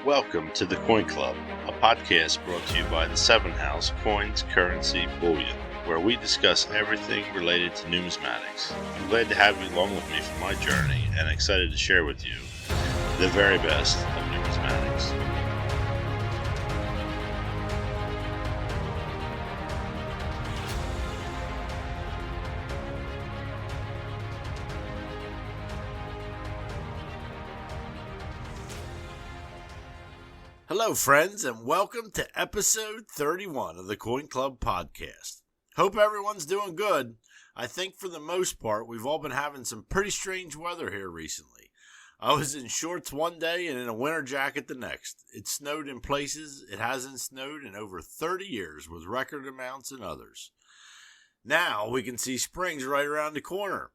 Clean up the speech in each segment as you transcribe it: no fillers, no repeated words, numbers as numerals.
Welcome to the Coin Club, a podcast brought to you by the Seven House Coins, Currency, Bullion, where we discuss everything related to numismatics. I'm glad to have you along with me for my journey and excited to share with you the very best of numismatics. Hello, friends, and welcome to episode 31 of the Coin Club podcast. Hope everyone's doing good. I think for the most part, we've all been having some pretty strange weather here recently. I was in shorts one day and in a winter jacket the next. It snowed in places it hasn't snowed in over 30 years with record amounts in others. Now we can see spring's right around the corner.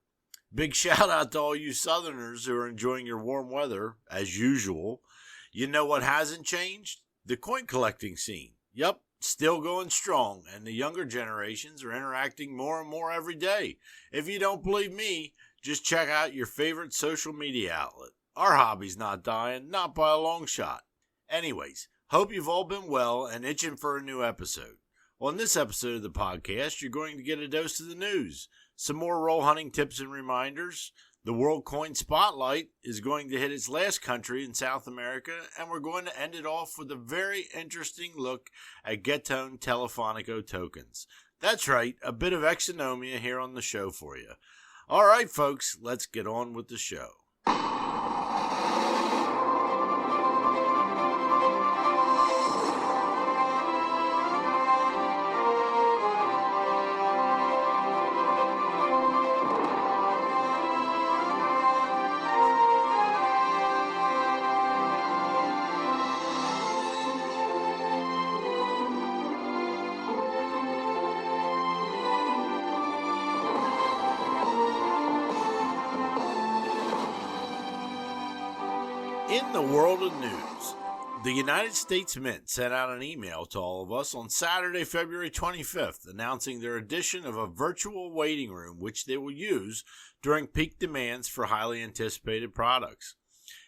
Big shout out to all you Southerners who are enjoying your warm weather, as usual. You know what hasn't changed? The coin collecting scene. Yup, still going strong, and the younger generations are interacting more and more every day. If you don't believe me, just check out your favorite social media outlet. Our hobby's not dying, not by a long shot. Anyways, hope you've all been well and itching for a new episode. On this episode of the podcast, you're going to get a dose of the news, some more roll hunting tips and reminders. The World Coin Spotlight is going to hit its last country in South America, and we're going to end it off with a very interesting look at Gettone Telefonico Tokens. That's right, a bit of exonomia here on the show for you. All right, folks, let's get on with the show. In the world of news, the United States Mint sent out an email to all of us on Saturday, February 25th, announcing their addition of a virtual waiting room which they will use during peak demands for highly anticipated products.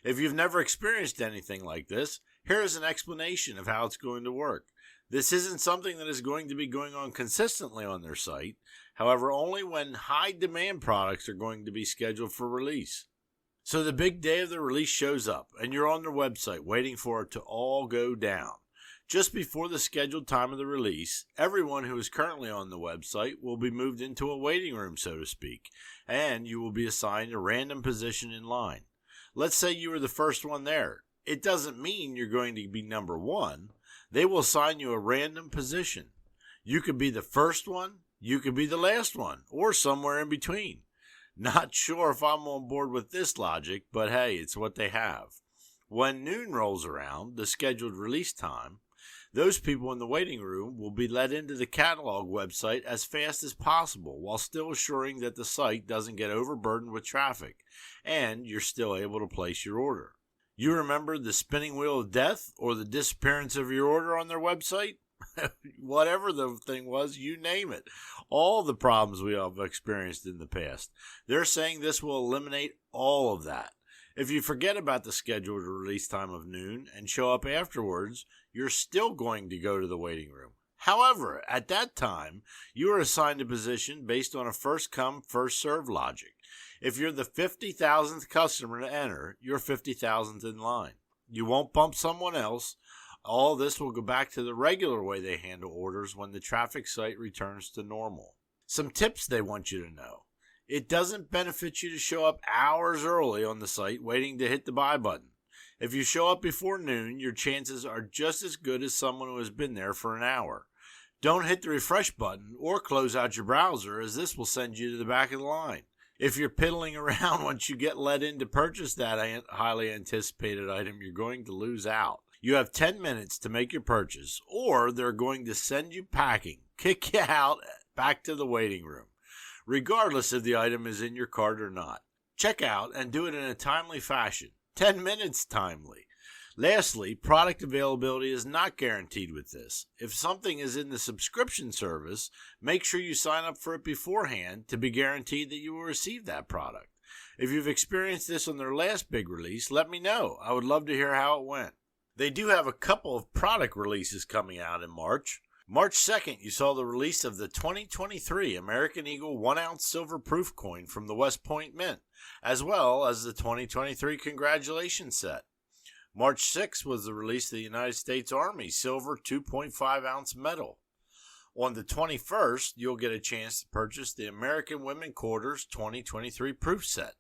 If you've never experienced anything like this, here is an explanation of how it's going to work. This isn't something that is going to be going on consistently on their site, however, only when high demand products are going to be scheduled for release. So the big day of the release shows up, and you're on their website waiting for it to all go down. Just before the scheduled time of the release, everyone who is currently on the website will be moved into a waiting room, so to speak, and you will be assigned a random position in line. Let's say you were the first one there. It doesn't mean you're going to be number one. They will assign you a random position. You could be the first one, you could be the last one, or somewhere in between. Not sure if I'm on board with this logic, but hey, it's what they have. When noon rolls around, the scheduled release time, those people in the waiting room will be let into the catalog website as fast as possible while still assuring that the site doesn't get overburdened with traffic and you're still able to place your order. You remember the spinning wheel of death or the disappearance of your order on their website? Whatever the thing was, you name it. All the problems we have experienced in the past. They're saying this will eliminate all of that. If you forget about the scheduled release time of noon and show up afterwards, you're still going to go to the waiting room. However, at that time, you are assigned a position based on a first-come, first-served logic. If you're the 50,000th customer to enter, you're 50,000th in line. You won't bump someone else. All this will go back to the regular way they handle orders when the traffic site returns to normal. Some tips they want you to know. It doesn't benefit you to show up hours early on the site waiting to hit the buy button. If you show up before noon, your chances are just as good as someone who has been there for an hour. Don't hit the refresh button or close out your browser, as this will send you to the back of the line. If you're piddling around once you get let in to purchase that highly anticipated item, you're going to lose out. You have 10 minutes to make your purchase, or they're going to send you packing, kick you out back to the waiting room, regardless if the item is in your cart or not. Check out and do it in a timely fashion. 10 minutes timely. Lastly, product availability is not guaranteed with this. If something is in the subscription service, make sure you sign up for it beforehand to be guaranteed that you will receive that product. If you've experienced this on their last big release, let me know. I would love to hear how it went. They do have a couple of product releases coming out in March. March 2nd, you saw the release of the 2023 American Eagle 1-ounce silver proof coin from the West Point Mint, as well as the 2023 Congratulations set. March 6th was the release of the United States Army silver 2.5-ounce medal. On the 21st, you'll get a chance to purchase the American Women Quarters 2023 proof set.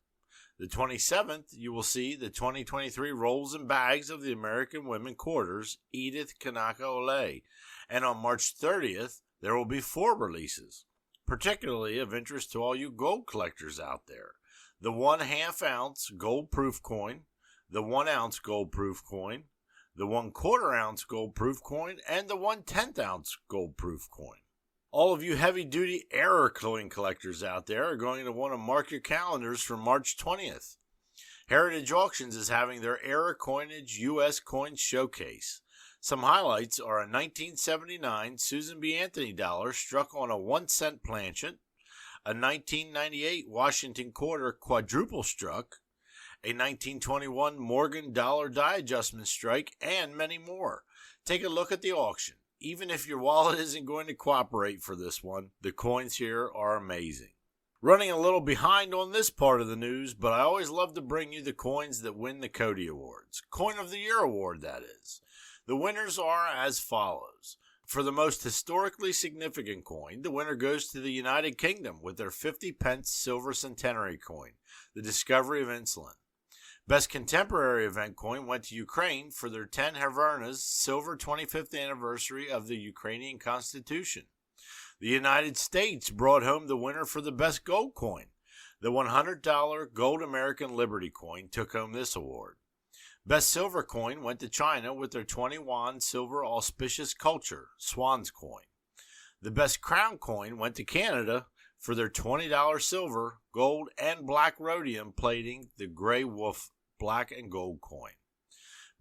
The 27th, you will see the 2023 rolls and bags of the American Women Quarters Edith Kanaka Ole. And on March 30th, there will be 4 releases, particularly of interest to all you gold collectors out there. The 1/2 ounce gold proof coin, the 1 ounce gold proof coin, the 1/4 ounce gold proof coin, and the 1/10 ounce gold proof coin. All of you heavy-duty error coin collectors out there are going to want to mark your calendars for March 20th. Heritage Auctions is having their Error Coinage U.S. Coin Showcase. Some highlights are a 1979 Susan B. Anthony dollar struck on a 1-cent planchet, a 1998 Washington quarter quadruple struck, a 1921 Morgan dollar die adjustment strike, and many more. Take a look at the auction. Even if your wallet isn't going to cooperate for this one, the coins here are amazing. Running a little behind on this part of the news, but I always love to bring you the coins that win the Cody Awards. Coin of the Year Award, that is. The winners are as follows. For the most historically significant coin, the winner goes to the United Kingdom with their 50-pence silver centenary coin, the discovery of insulin. Best contemporary event coin went to Ukraine for their 10 Hryvnias silver 25th anniversary of the Ukrainian Constitution. The United States brought home the winner for the best gold coin. The $100 gold American Liberty coin took home this award. Best silver coin went to China with their 20 yuan silver auspicious culture, Swan's coin. The best crown coin went to Canada for their $20 silver, gold, and black rhodium plating, the Grey Wolf black and gold coin.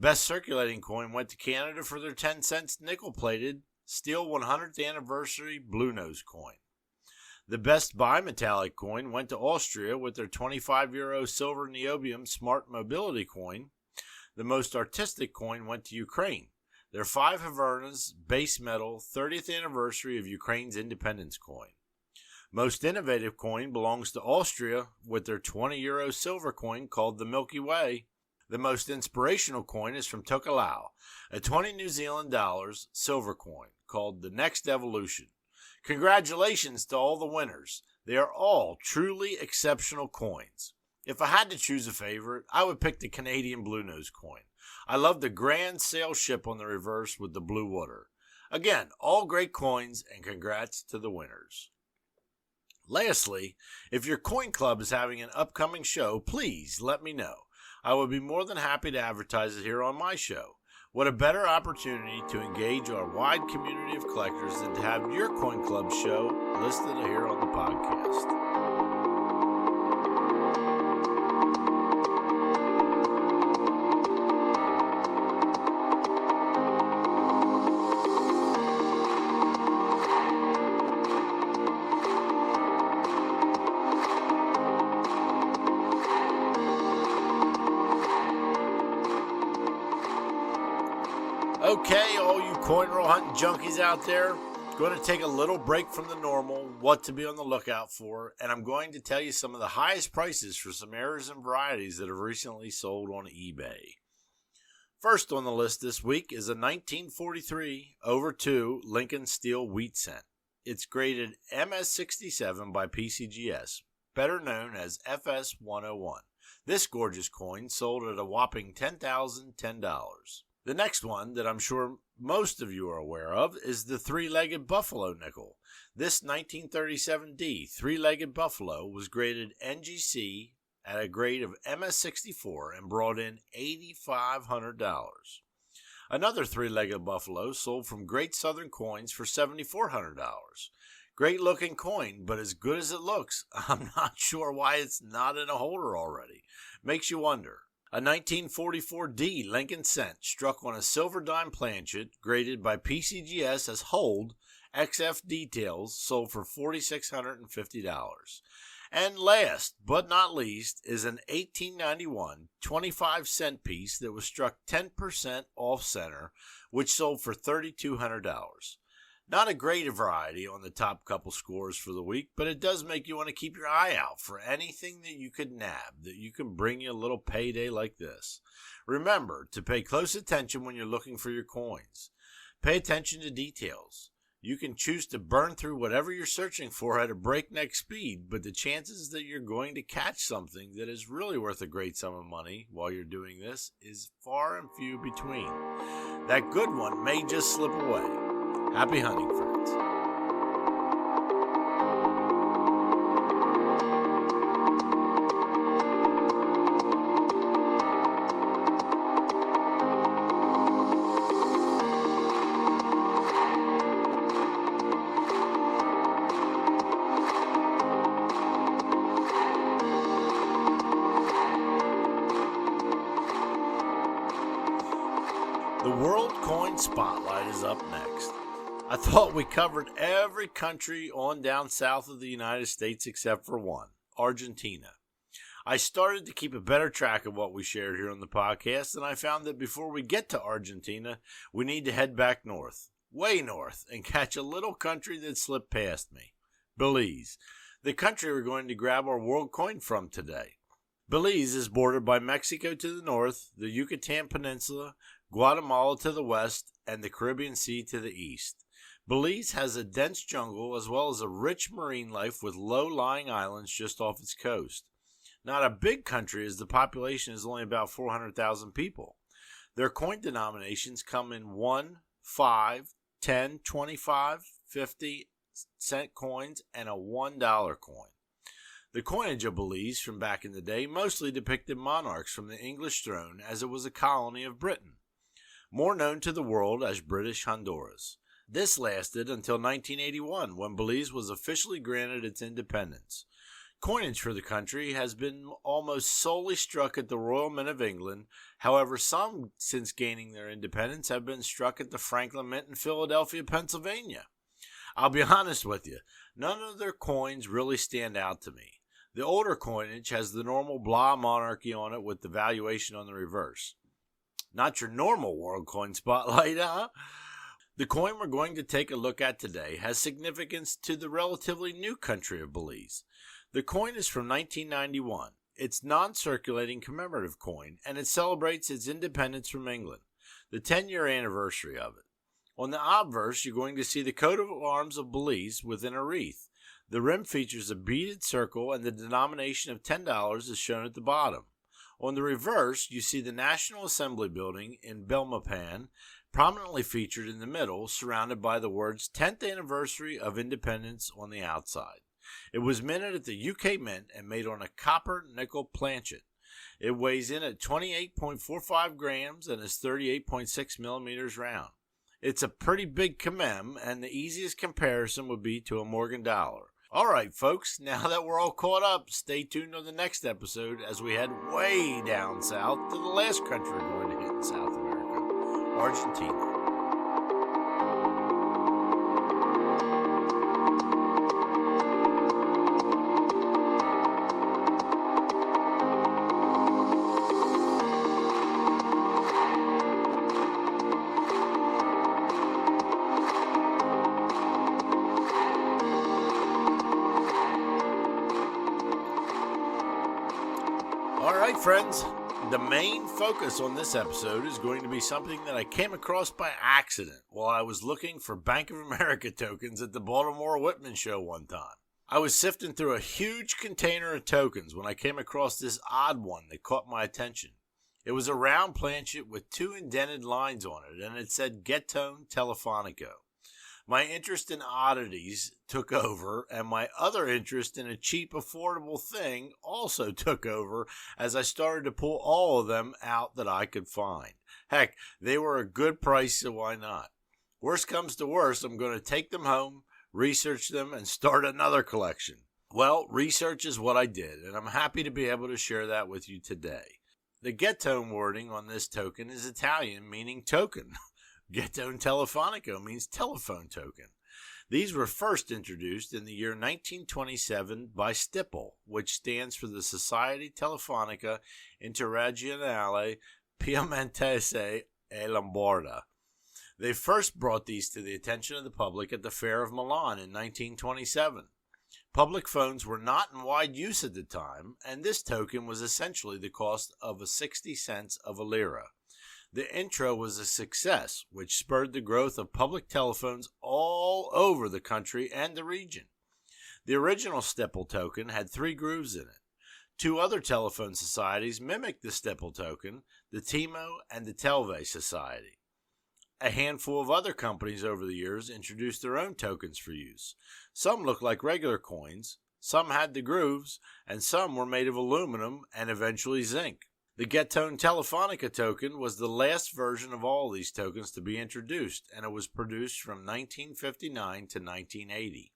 Best circulating coin went to Canada for their 10 cents nickel-plated steel 100th anniversary Blue Nose coin. The best bimetallic coin went to Austria with their 25 euro silver niobium smart mobility coin. The most artistic coin went to Ukraine, their 5 Hryvnias base metal 30th anniversary of Ukraine's independence coin. Most innovative coin belongs to Austria with their 20 euro silver coin called the Milky Way. The most inspirational coin is from Tokelau, a 20 New Zealand dollars silver coin called the Next Evolution. Congratulations to all the winners. They are all truly exceptional coins. If I had to choose a favorite, I would pick the Canadian Blue Nose coin. I love the grand sail ship on the reverse with the blue water. Again, all great coins, and congrats to the winners. Lastly, if your coin club is having an upcoming show, please let me know. I would be more than happy to advertise it here on my show. What a better opportunity to engage our wide community of collectors than to have your coin club show listed here on the podcast. Okay, all you coin roll hunting junkies out there, going to take a little break from the normal, what to be on the lookout for, and I'm going to tell you some of the highest prices for some errors and varieties that have recently sold on eBay. First on the list this week is a 1943 over 2 Lincoln Steel Wheat Cent. It's graded MS67 by PCGS, better known as FS101. This gorgeous coin sold at a whopping $10,010. The next one that I'm sure most of you are aware of is the 3-legged buffalo nickel. This 1937D 3-legged buffalo was graded NGC at a grade of MS64 and brought in $8,500. Another 3-legged buffalo sold from Great Southern Coins for $7,400. Great looking coin, but as good as it looks, I'm not sure why it's not in a holder already. Makes you wonder. A 1944D Lincoln Cent struck on a silver dime planchet graded by PCGS as hold XF details sold for $4,650. And last but not least is an 1891 25-cent piece that was struck 10% off center, which sold for $3,200. Not a great variety on the top couple scores for the week, but it does make you want to keep your eye out for anything that you could nab that you can bring you a little payday like this. Remember to pay close attention when you're looking for your coins. Pay attention to details. You can choose to burn through whatever you're searching for at a breakneck speed, but the chances that you're going to catch something that is really worth a great sum of money while you're doing this is far and few between. That good one may just slip away. Happy hunting, friends. The World Coin Spotlight is up next. I thought we covered every country on down south of the United States except for one, Argentina. I started to keep a better track of what we shared here on the podcast, and I found that before we get to Argentina, we need to head back north, way north, and catch a little country that slipped past me, Belize, the country we're going to grab our world coin from today. Belize is bordered by Mexico to the north, the Yucatan Peninsula, Guatemala to the west, and the Caribbean Sea to the east. Belize has a dense jungle as well as a rich marine life with low-lying islands just off its coast. Not a big country as the population is only about 400,000 people. Their coin denominations come in 1, 5, 10, 25, 50-cent coins, and a $1 coin. The coinage of Belize from back in the day mostly depicted monarchs from the English throne as it was a colony of Britain, more known to the world as British Honduras. This lasted until 1981, when Belize was officially granted its independence. Coinage for the country has been almost solely struck at the Royal Mint of England. However, some, since gaining their independence, have been struck at the Franklin Mint in Philadelphia, Pennsylvania. I'll be honest with you, none of their coins really stand out to me. The older coinage has the normal blah monarchy on it with the valuation on the reverse. Not your normal world coin spotlight, huh? The coin we're going to take a look at today has significance to the relatively new country of Belize. The coin is from 1991. It's non-circulating commemorative coin, and it celebrates its independence from England, the 10-year anniversary of it. On the obverse, you're going to see the coat of arms of Belize within a wreath. The rim features a beaded circle, and the denomination of $10 is shown at the bottom. On the reverse, you see the National Assembly building in Belmopan, prominently featured in the middle, surrounded by the words 10th Anniversary of Independence on the outside. It was minted at the UK Mint and made on a copper nickel planchet. It weighs in at 28.45 grams and is 38.6 millimeters round. It's a pretty big commem, and the easiest comparison would be to a Morgan dollar. All right, folks, now that we're all caught up, stay tuned on the next episode as we head way down south to the last country we're going to hit in South America, Argentina. Alright friends, the main focus on this episode is going to be something that I came across by accident while I was looking for Bank of America tokens at the Baltimore Whitman show one time. I was sifting through a huge container of tokens when I came across this odd one that caught my attention. It was a round planchet with 2 indented lines on it, and it said Gettone Telefonico. My interest in oddities took over, and my other interest in a cheap, affordable thing also took over as I started to pull all of them out that I could find. Heck, they were a good price, so why not? Worst comes to worst, I'm going to take them home, research them, and start another collection. Well, research is what I did, and I'm happy to be able to share that with you today. The Gettone wording on this token is Italian, meaning token. Gettone Telefonico means telephone token. These were first introduced in the year 1927 by Stipple, which stands for the Society Telefonica Interregionale Piemontese e Lombarda. They first brought these to the attention of the public at the Fair of Milan in 1927. Public phones were not in wide use at the time, and this token was essentially the cost of 60 cents of a lira. The intro was a success, which spurred the growth of public telephones all over the country and the region. The original Stipple token had 3 grooves in it. 2 other telephone societies mimicked the Stipple token, the Timo and the Telve Society. A handful of other companies over the years introduced their own tokens for use. Some looked like regular coins, some had the grooves, and some were made of aluminum and eventually zinc. The Gettone Telefonico Token was the last version of all these tokens to be introduced, and it was produced from 1959 to 1980.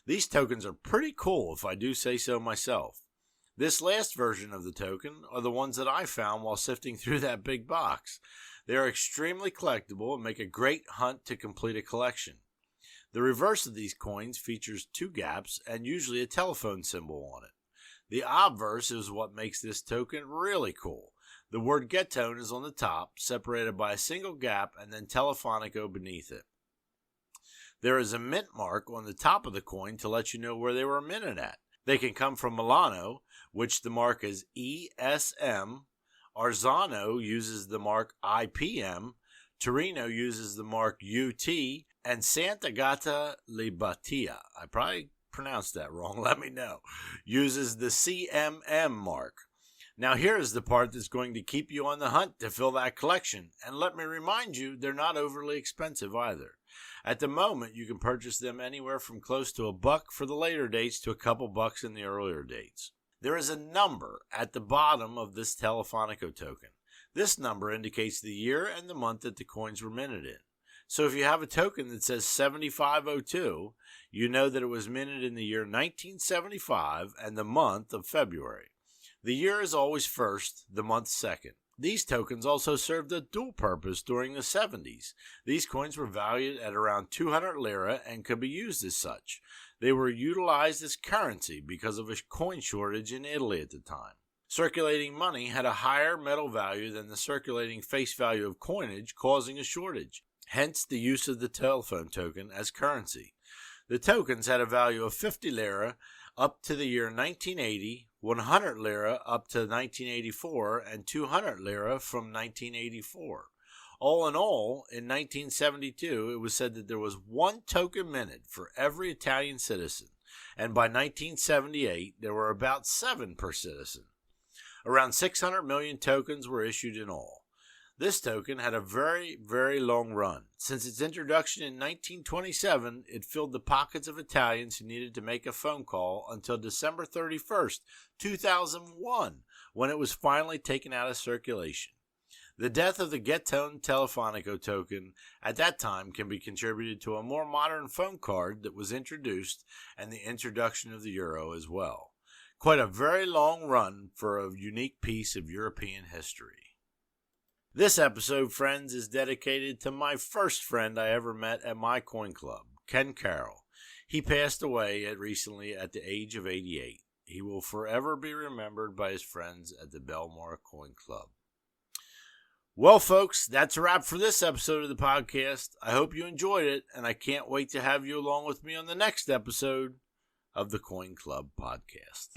These tokens are pretty cool, if I do say so myself. This last version of the token are the ones that I found while sifting through that big box. They are extremely collectible and make a great hunt to complete a collection. The reverse of these coins features 2 gaps and usually a telephone symbol on it. The obverse is what makes this token really cool. The word Gettone is on the top, separated by a single gap and then Telefonico beneath it. There is a mint mark on the top of the coin to let you know where they were minted at. They can come from Milano, which the mark is ESM. Arzano uses the mark IPM. Torino uses the mark UT. And Sant'Agata Libatia, I probably pronounced that wrong, let me know, uses the CMM mark. Now here is the part that's going to keep you on the hunt to fill that collection, and let me remind you, they're not overly expensive either. At the moment, you can purchase them anywhere from close to $1 for the later dates to a couple bucks in the earlier dates. There is a number at the bottom of this Telefonico token. This number indicates the year and the month that the coins were minted in. So if you have a token that says 7502, you know that it was minted in the year 1975 and the month of February. The year is always first, the month second. These tokens also served a dual purpose during the 70s. These coins were valued at around 200 lira and could be used as such. They were utilized as currency because of a coin shortage in Italy at the time. Circulating money had a higher metal value than the circulating face value of coinage, causing a shortage. Hence the use of the telephone token as currency. The tokens had a value of 50 lira up to the year 1980, 100 lira up to 1984, and 200 lira from 1984. All in all, in 1972, it was said that there was 1 token minted for every Italian citizen, and by 1978, there were about 7 per citizen. Around 600 million tokens were issued in all. This token had a very, very long run. Since its introduction in 1927, it filled the pockets of Italians who needed to make a phone call until December 31st, 2001, when it was finally taken out of circulation. The death of the Gettone Telefonico token at that time can be contributed to a more modern phone card that was introduced and the introduction of the euro as well. Quite a very long run for a unique piece of European history. This episode, friends, is dedicated to my first friend I ever met at my coin club, Ken Carroll. He passed away recently at the age of 88. He will forever be remembered by his friends at the Belmore Coin Club. Well, folks, that's a wrap for this episode of the podcast. I hope you enjoyed it, and I can't wait to have you along with me on the next episode of the Coin Club podcast.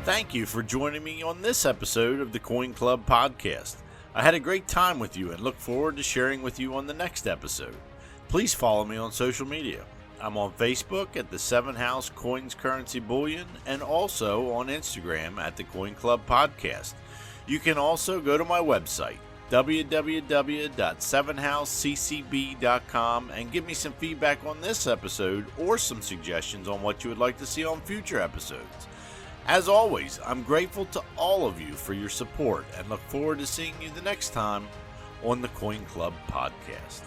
Thank you for joining me on this episode of the Coin Club podcast. I had a great time with you and look forward to sharing with you on the next episode. Please follow me on social media. I'm on Facebook at the 7 House Coins Currency Bullion and also on Instagram at the Coin Club Podcast. You can also go to my website, www.7houseccb.com, and give me some feedback on this episode or some suggestions on what you would like to see on future episodes. As always, I'm grateful to all of you for your support and look forward to seeing you the next time on the Coin Club Podcast.